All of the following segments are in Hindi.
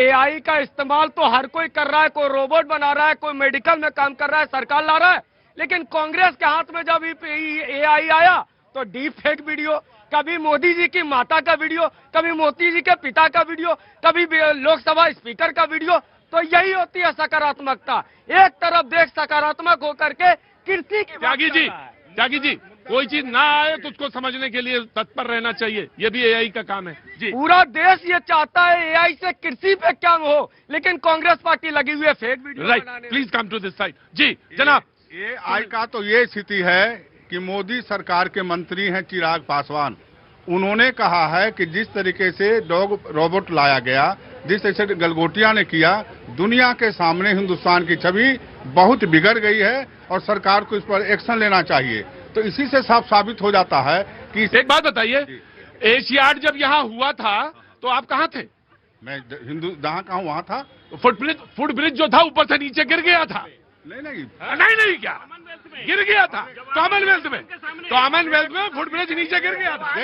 एआई का इस्तेमाल तो हर कोई कर रहा है, कोई रोबोट बना रहा है, कोई मेडिकल में काम कर रहा है, सरकार ला रहा है। लेकिन कांग्रेस के हाथ में जब एआई आया तो डीप फेक वीडियो, कभी मोदी जी की माता का वीडियो, कभी मोदी जी के पिता का वीडियो, कभी लोकसभा स्पीकर का वीडियो। तो यही होती है सकारात्मकता। एक तरफ देश सकारात्मक होकर के कृषि की त्यागी जी कोई चीज ना आए तो उसको समझने के लिए तत्पर रहना चाहिए, ये भी एआई का काम है जी। पूरा देश ये चाहता है एआई से कृषि पे क्या हो, लेकिन कांग्रेस पार्टी लगी हुई है fake video. Right, please come to this side. जी जनाब। एआई का तो ये स्थिति है कि मोदी सरकार के मंत्री हैं चिराग पासवान, उन्होंने कहा है कि जिस तरीके से डॉग रोबोट लाया गया, जिस तरह से गलगोटिया ने किया, दुनिया के सामने हिंदुस्तान की छवि बहुत बिगड़ गई है और सरकार को इस पर एक्शन लेना चाहिए। तो इसी से साफ साबित हो जाता है कि एक बात बताइए, एशियाड जब यहाँ हुआ था तो आप कहाँ थे? मैं जहाँ का हूँ वहाँ था। फुट ब्रिज जो था ऊपर से नीचे गिर गया था। नहीं क्या गिर गया था? कॉमनवेल्थ में फुट ब्रिज नीचे गिर गया था।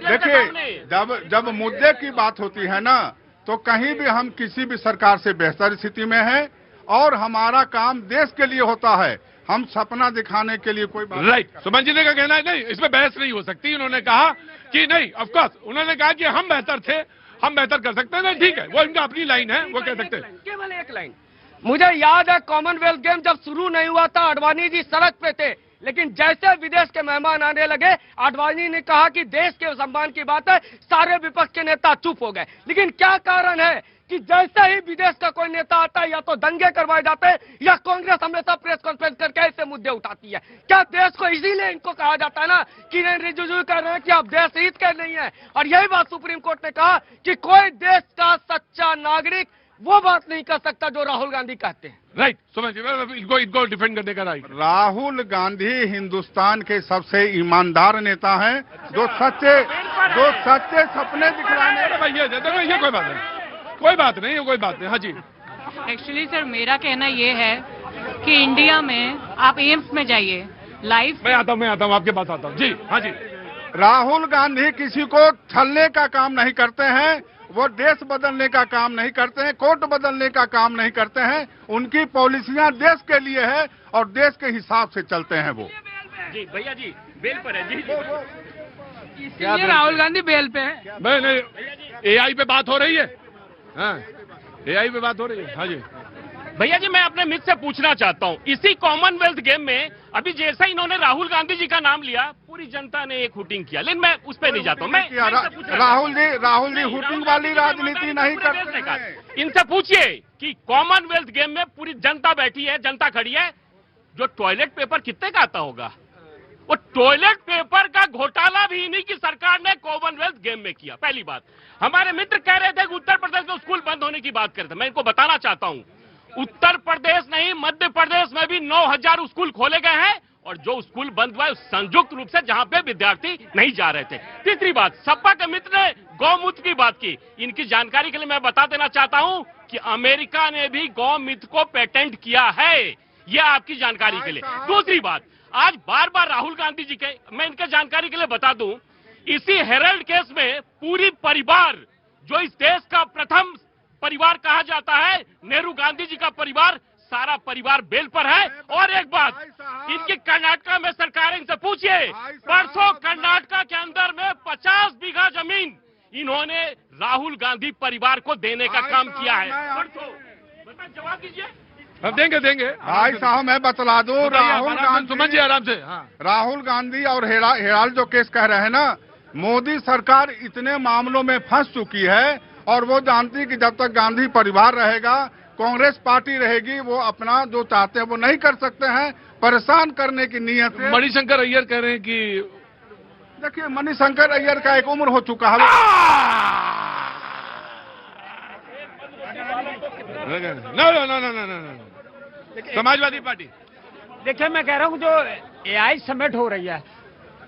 देखिए, जब मुद्दे की बात होती है ना, तो कहीं भी हम किसी भी सरकार से बेहतर स्थिति में हैं और हमारा काम देश के लिए होता है, हम सपना दिखाने के लिए कोई बात। राइट, सुमन जी का कहना है नहीं, इसमें बहस नहीं हो सकती। उन्होंने कहा कि नहीं, ऑफ कोर्स उन्होंने कहा कि हम बेहतर थे, हम बेहतर कर सकते हैं। नहीं ठीक है, वो इनका अपनी लाइन है, वो कह सकते हैं। केवल एक लाइन मुझे याद है, कॉमनवेल्थ गेम जब शुरू नहीं हुआ था, आडवाणी जी सड़क पे थे, लेकिन जैसे विदेश के मेहमान आने लगे, आडवाणी ने कहा कि देश के सम्मान की बात है, सारे विपक्ष के नेता चुप हो गए। लेकिन क्या कारण है कि जैसे ही विदेश का कोई नेता आता है, या तो दंगे करवाए जाते हैं या कांग्रेस हमेशा प्रेस कॉन्फ्रेंस करके ऐसे मुद्दे उठाती है। क्या देश को इसीलिए इनको कहा जाता है ना कि रिजिजू कह रहे हैं कि आप देश हित कर नहीं है, और यही बात सुप्रीम कोर्ट ने कहा कि कोई देश का सच्चा नागरिक वो बात नहीं कर सकता जो राहुल गांधी कहते हैं। राइट, समझ इनको डिफेंड करने का राइट। राहुल गांधी हिंदुस्तान के सबसे ईमानदार नेता हैं, जो सच्चे सपने दिखलाने। ये कोई बात नहीं। हाँ जी। एक्चुअली सर मेरा कहना ये है कि इंडिया में आप एम्स में जाइए, लाइफ। मैं आता हूँ आपके पास आता हूँ जी। हाँ जी। राहुल गांधी किसी को छलने का काम नहीं करते हैं, वो देश बदलने का काम नहीं करते हैं, कोर्ट बदलने का काम नहीं करते हैं। उनकी पॉलिसियां देश के लिए है और देश के हिसाब से चलते हैं वो। जी भैया जी बेल पर है जी। इसलिए राहुल गांधी बेल पे है। नहीं, एआई पे बात हो रही है। हाँ, एआई पे बात हो रही है। हाँ जी भैया जी, मैं अपने मित्र से पूछना चाहता हूँ, इसी कॉमनवेल्थ गेम में अभी जैसा इन्होंने राहुल गांधी जी का नाम लिया, पूरी जनता ने एक हुटिंग किया, लेकिन मैं उस पर नहीं जाता हूँ। राहुल जी हुटिंग वाली राजनीति नहीं करते। इनसे पूछिए कि कॉमनवेल्थ गेम में पूरी जनता बैठी है, जनता खड़ी है, जो टॉयलेट पेपर कितने का आता होगा? वो टॉयलेट पेपर का घोटाला भी इन्हीं की सरकार ने कॉमनवेल्थ गेम में किया। पहली बात, हमारे मित्र कह रहे थे कि उत्तर प्रदेश में स्कूल बंद होने की बात करते, मैं इनको बताना चाहता हूं, उत्तर प्रदेश नहीं मध्य प्रदेश में भी 9000 स्कूल खोले गए हैं, और जो स्कूल बंद हुआ है संयुक्त रूप से जहां पे विद्यार्थी नहीं जा रहे थे। तीसरी बात, सपा के मित्र ने गौमूत्र की बात की, इनकी जानकारी के लिए मैं बता देना चाहता हूं कि अमेरिका ने भी गौमूत्र को पेटेंट किया है, यह आपकी जानकारी के लिए। दूसरी बात, आज बार बार राहुल गांधी जी के, मैं इनके जानकारी के लिए बता दूं, इसी हेरल्ड केस में पूरी परिवार, जो इस देश का प्रथम परिवार कहा जाता है, नेहरू गांधी जी का परिवार, सारा परिवार बेल पर है। और एक बात, इनकी कर्नाटका में सरकार है, इनसे पूछिए, परसों कर्नाटका के अंदर में 50 बीघा जमीन इन्होंने राहुल गांधी परिवार को देने का काम किया है। जवाब दीजिए। अब देंगे। भाई साहब मैं बतला दूं, सुमन जी आराम से। हाँ। राहुल गांधी और हेराल्ड जो केस कह रहे हैं ना, मोदी सरकार इतने मामलों में फंस चुकी है और वो जानती है कि जब तक गांधी परिवार रहेगा, कांग्रेस पार्टी रहेगी, वो अपना जो चाहते हैं वो नहीं कर सकते हैं। परेशान करने की नीयत से मणिशंकर अय्यर कह रहे हैं कि, देखिए मणिशंकर अय्यर का एक उम्र हो चुका है। No. समाजवादी पार्टी। देखिए मैं कह रहा हूँ, जो एआई समिट हो रही है,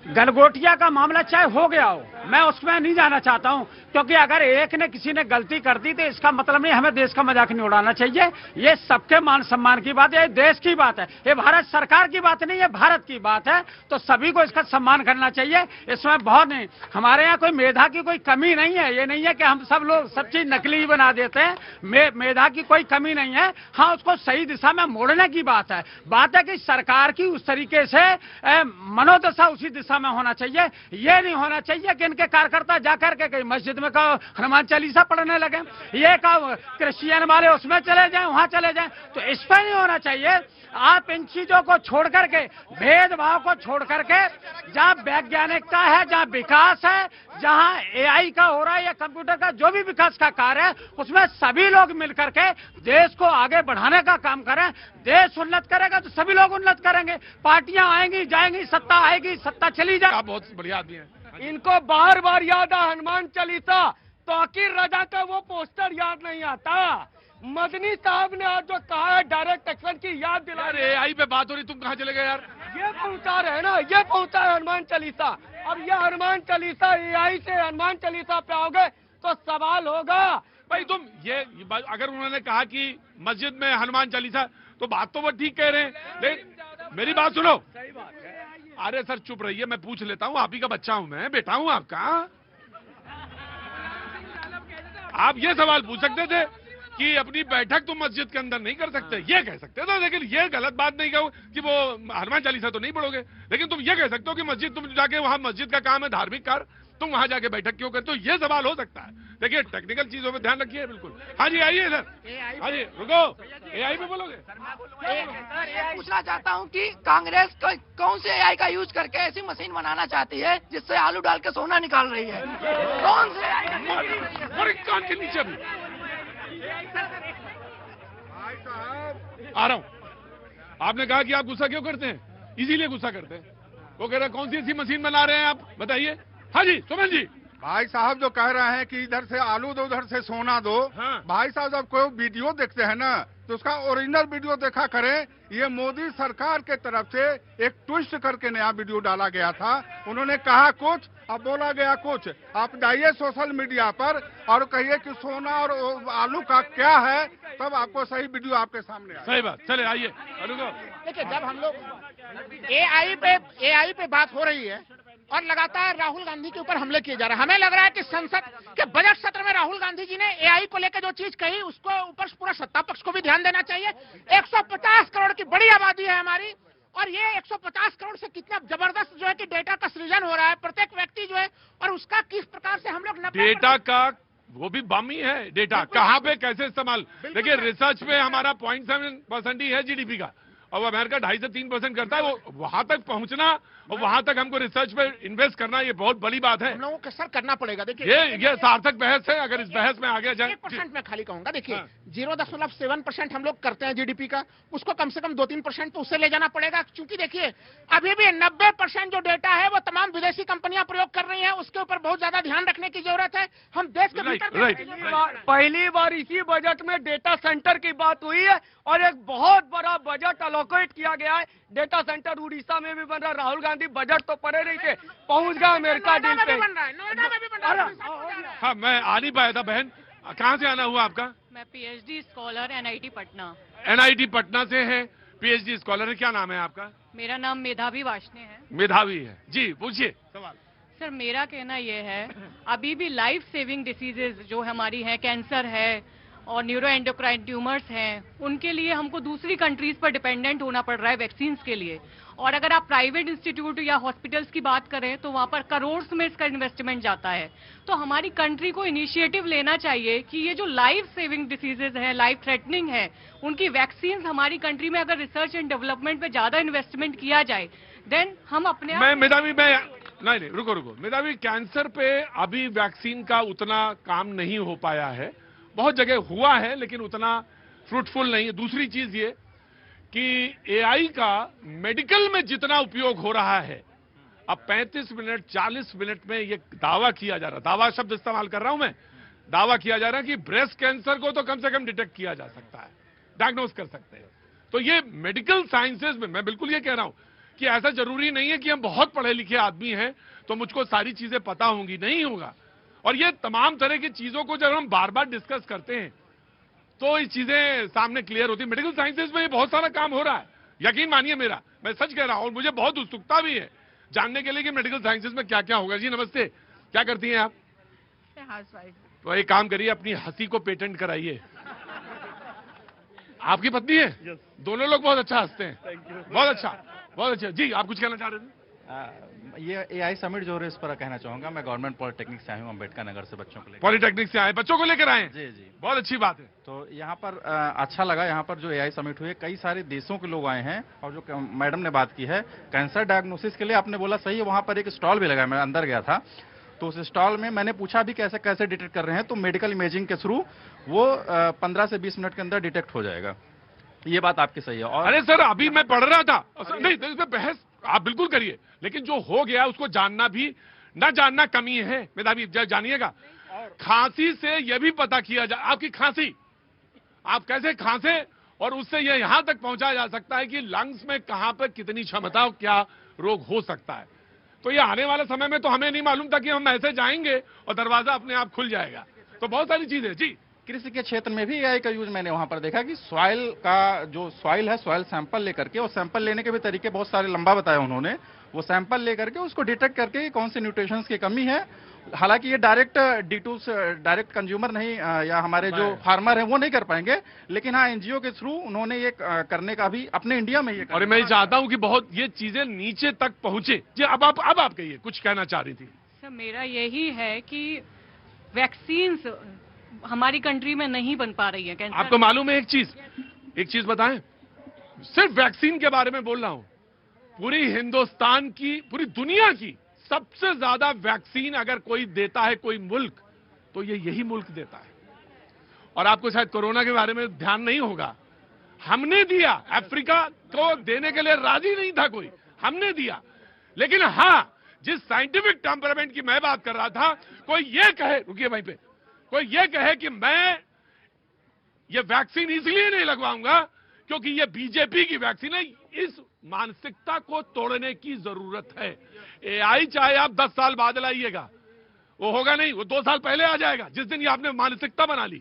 गलगोटिया का मामला चाहे हो गया हो, मैं उसमें नहीं जाना चाहता हूँ, क्योंकि अगर एक ने किसी ने गलती कर दी तो इसका मतलब नहीं हमें देश का मजाक नहीं उड़ाना चाहिए। ये सबके मान सम्मान की बात है, ये देश की बात है, ये भारत सरकार की बात नहीं है, भारत की बात है। तो सभी को इसका सम्मान करना चाहिए। इसमें बहुत नहीं, हमारे यहाँ कोई मेधा की कोई कमी नहीं है। ये नहीं है कि हम सब लोग सब चीज नकली बना देते हैं। मेधा की कोई कमी नहीं है। हाँ, उसको सही दिशा में मोड़ने की बात है। बात है कि सरकार की उस तरीके से मनोदशा उसी दिशा में होना चाहिए। ये नहीं होना चाहिए कि इनके कार्यकर्ता जाकर के कहीं मस्जिद में कहो हनुमान चालीसा पढ़ने लगे, ये कहो क्रिश्चियन वाले उसमें चले जाएं, वहां चले जाएं। तो इस पर नहीं होना चाहिए। आप इन चीजों को छोड़ करके, भेदभाव को छोड़ करके, जहां वैज्ञानिकता है, जहां विकास है, जहां एआई का हो रहा है या कंप्यूटर का जो भी विकास का कार्य है, उसमें सभी लोग मिलकर के देश को आगे बढ़ाने का काम करें। देश उन्नत करेगा तो सभी लोग उन्नत करेंगे। पार्टियां आएंगी जाएंगी, सत्ता आएगी, सत्ता चली जाए। आप बहुत बढ़िया आदमी हैं। इनको बार बार याद है हनुमान चालीसा, तो आखिर रजा का वो पोस्टर याद नहीं आता। मदनी साहब ने आज जो कहा है डायरेक्ट एक्शन की याद दिला यार एआई पे बात हो रही, तुम कहाँ चले गए यार? ये पहुंचा रहे हैं ना, ये पहुंचा है हनुमान चालीसा। अब ये हनुमान चालीसा एआई से हनुमान चालीसा पे आओगे तो सवाल होगा। भाई तुम ये अगर उन्होंने कहा कि मस्जिद में हनुमान चालीसा, तो बात तो वो ठीक कह रहे हैं, लेकिन मेरी बात सुनो। अरे सर चुप रहिए, मैं पूछ लेता हूँ। आप ही का बच्चा हूं मैं, बेटा हूं आपका। आप ये सवाल पूछ सकते थे कि अपनी बैठक तुम मस्जिद के अंदर नहीं कर सकते, ये कह सकते थे। लेकिन ये गलत बात नहीं कहो कि वो हनुमान चालीसा तो नहीं पढ़ोगे, लेकिन तुम ये कह सकते हो कि मस्जिद, तुम जाके वहां मस्जिद का काम है धार्मिक कार्य, तुम वहां जाके बैठक क्यों करते हो? ये सवाल हो सकता है। देखिए टेक्निकल चीजों पे ध्यान रखिए। बिल्कुल। हाँ जी आइए इधर। हाँ जी रुको, एआई पे बोलोगे? पूछना चाहता हूँ कि कांग्रेस कौन से एआई का यूज करके ऐसी मशीन बनाना चाहती है जिससे आलू डाल के सोना निकाल रही है? कौन से एआई और कान के नीचे भी आ रहा हूं। आपने कहा कि आप गुस्सा क्यों करते हैं? इसीलिए गुस्सा करते हैं। वो कह रहा कौन सी ऐसी मशीन बना रहे हैं आप, बताइए। हाँ जी सुमन जी। भाई साहब जो कह रहे हैं कि इधर से आलू दो उधर से सोना दो, हाँ। भाई साहब जब कोई वीडियो देखते हैं ना तो उसका ओरिजिनल वीडियो देखा करें। ये मोदी सरकार के तरफ से एक ट्विस्ट करके नया वीडियो डाला गया था। उन्होंने कहा कुछ, अब बोला गया कुछ। आप जाइए सोशल मीडिया पर और कहिए कि सोना और आलू का क्या है, तब आपको सही वीडियो आपके सामने आएगा। सही बात। चले आइए। देखिए, जब हम लोग एआई पे बात हो रही है और लगातार राहुल गांधी के ऊपर हमले किए जा रहे हैं, हमें लग रहा है कि संसद के बजट सत्र में राहुल गांधी जी ने एआई को लेकर जो चीज कही उसको ऊपर पूरा सत्ता पक्ष को भी ध्यान देना चाहिए। 150 करोड़ की बड़ी आबादी है हमारी, और ये 150 करोड़ से कितना जबरदस्त जो है कि डेटा का सृजन हो रहा है। प्रत्येक व्यक्ति जो है, और उसका किस प्रकार से हम लोग डेटा का वो भी बम ही है। डेटा कहाँ पे कैसे इस्तेमाल, देखिए रिसर्च पे हमारा 0.7% ही है जीडीपी का, और अमेरिका 2.5 से 3% करता है। वो वहां तक पहुंचना और वहां तक हमको रिसर्च पे इन्वेस्ट करना, ये बहुत बड़ी बात है। हम लोगों को सर करना पड़ेगा। देखिए ये सार्थक बहस है। अगर इस बहस में आगे जाए 1% में खाली कहूंगा। देखिए हाँ। 0.7% हम लोग करते हैं जीडीपी का, उसको कम से कम 2-3% तो उससे ले जाना पड़ेगा। क्योंकि देखिए अभी भी 90% जो डेटा है वो तमाम विदेशी कंपनियां प्रयोग कर रही हैं, उसके ऊपर बहुत ज्यादा ध्यान रखने की जरूरत है। हम देश के भीतर पहली बार इसी बजट में डेटा सेंटर की बात हुई है और एक बहुत बड़ा बजट अलोकेट किया गया है। डेटा सेंटर उड़ीसा में भी बन रहा है। राहुल गांधी बजट तो पड़े नहीं थे, पहुंच गया अमेरिका डील पे। नोएडा में भी बन रहा है। हाँ मैं आ नहीं पाया था बहन, कहाँ से आना हुआ आपका? मैं PhD scholar NIT Patna. NIT Patna से है, पीएचडी स्कॉलर है। क्या नाम है आपका? मेरा नाम मेधावी वाशने है। मेधावी है जी, पूछिए सवाल। सर मेरा कहना यह है, अभी भी लाइफ सेविंग डिसीजेज जो हमारी हैं, कैंसर है और न्यूरो एंडोक्राइन ट्यूमर्स हैं, उनके लिए हमको दूसरी कंट्रीज पर डिपेंडेंट होना पड़ रहा है वैक्सीन्स के लिए। और अगर आप प्राइवेट इंस्टीट्यूट या हॉस्पिटल्स की बात करें तो वहां पर करोड़ में इसका इन्वेस्टमेंट जाता है। तो हमारी कंट्री को इनिशिएटिव लेना चाहिए कि ये जो लाइफ सेविंग डिसीजेज हैं, लाइफ थ्रेटनिंग है, उनकी वैक्सीन हमारी कंट्री में अगर रिसर्च एंड डेवलपमेंट पे ज्यादा इन्वेस्टमेंट किया जाए, देन हम अपने नहीं रुको मेधावी, कैंसर पे अभी वैक्सीन का उतना काम नहीं हो पाया है। बहुत जगह हुआ है लेकिन उतना फ्रूटफुल नहीं है। दूसरी चीज ये कि एआई का मेडिकल में जितना उपयोग हो रहा है, अब 35 मिनट 40 मिनट में ये दावा किया जा रहा, दावा शब्द इस्तेमाल कर रहा हूं मैं, दावा किया जा रहा है कि ब्रेस्ट कैंसर को तो कम से कम डिटेक्ट किया जा सकता है, डायग्नोस कर सकते हैं। तो ये मेडिकल साइंसेज में मैं बिल्कुल ये कह रहा हूं कि ऐसा जरूरी नहीं है कि हम बहुत पढ़े लिखे आदमी हैं तो मुझको सारी चीजें पता होंगी, नहीं होगा। और ये तमाम तरह की चीजों को जब हम बार बार डिस्कस करते हैं तो ये चीजें सामने क्लियर होती है। मेडिकल साइंसेज में ये बहुत सारा काम हो रहा है, यकीन मानिए मेरा, मैं सच कह रहा हूं, और मुझे बहुत उत्सुकता भी है जानने के लिए कि मेडिकल साइंसेज में क्या क्या होगा। जी नमस्ते, क्या करती हैं आप? हाउसवाइफ। तो एक काम करिए, अपनी हंसी को पेटेंट कराइए। आपकी पत्नी है? दोनों लोग बहुत अच्छा हंसते हैं। बहुत अच्छा, बहुत अच्छा। जी आप कुछ कहना चाह रहे थे? ये एआई समिट जो हो रहा है इस पर कहना चाहूंगा। मैं गवर्नमेंट पॉलिटेक्निक से आया हूँ, अम्बेडकर नगर से बच्चों को लेकर। पॉलिटेक्निक से आए, बच्चों को लेकर आए हैं? जी जी, बहुत अच्छी बात है। तो यहाँ पर अच्छा लगा, यहाँ पर जो एआई समिट हुई है, कई सारे देशों के लोग आए हैं। और जो मैडम ने बात की है कैंसर डायग्नोसिस के लिए, आपने बोला सही है, वहाँ पर एक स्टॉल भी लगा है। मैं अंदर गया था तो उस स्टॉल में मैंने पूछा भी कैसे कैसे डिटेक्ट कर रहे हैं, तो मेडिकल इमेजिंग के थ्रू वो 15 से 20 मिनट के अंदर डिटेक्ट हो जाएगा। ये बात आपकी सही है। और अरे सर, अभी मैं पढ़ रहा था, नहीं इसमें बहस आप बिल्कुल करिए, लेकिन जो हो गया उसको जानना भी न जानना कमी है। मेधावी जानिएगा, खांसी से यह भी पता किया जा, आपकी खांसी आप कैसे खांसे और उससे यह यहां तक पहुंचाया जा सकता है कि लंग्स में कहां पर कितनी क्षमता और क्या रोग हो सकता है। तो ये आने वाले समय में तो हमें नहीं मालूम था कि हम ऐसे जाएंगे और दरवाजा अपने आप खुल जाएगा। तो बहुत सारी चीजें। जी, कृषि के क्षेत्र में भी एआई का यूज मैंने वहां पर देखा कि सॉइल का जो सॉइल है, सॉइल सैंपल लेकर के, और सैंपल लेने के भी तरीके बहुत सारे लंबा बताया उन्होंने। वो सैंपल लेकर के उसको डिटेक्ट करके कौन से न्यूट्रिशंस की कमी है। हालांकि ये डायरेक्ट डायरेक्ट कंज्यूमर नहीं या हमारे जो फार्मर हैं वो नहीं कर पाएंगे, लेकिन हाँ एनजीओ के थ्रू उन्होंने ये करने का भी अपने इंडिया में ये और मैं चाहता हूं कि बहुत ये चीजें नीचे तक पहुंचे। जी अब आप कहिए, कुछ कहना चाह रही थी। सर मेरा यही है कि वैक्सीन्स हमारी कंट्री में नहीं बन पा रही है। कैंसर आपको मालूम है एक चीज बताएं, सिर्फ वैक्सीन के बारे में बोल रहा हूं, पूरी हिंदुस्तान की, पूरी दुनिया की सबसे ज्यादा वैक्सीन अगर कोई देता है कोई मुल्क, तो ये यही मुल्क देता है। और आपको शायद कोरोना के बारे में ध्यान नहीं होगा, हमने दिया, अफ्रीका को देने के लिए राजी नहीं था कोई, हमने दिया। लेकिन हां, जिस साइंटिफिक टेम्परामेंट की मैं बात कर रहा था, कोई ये कहे, रुकिए वहीं पे, कोई ये कहे कि मैं ये वैक्सीन इसलिए नहीं लगवाऊंगा क्योंकि ये बीजेपी की वैक्सीन है, इस मानसिकता को तोड़ने की जरूरत है। एआई चाहे आप 10 साल बाद लाइएगा, वो होगा नहीं, वो 2 साल पहले आ जाएगा जिस दिन ये आपने मानसिकता बना ली।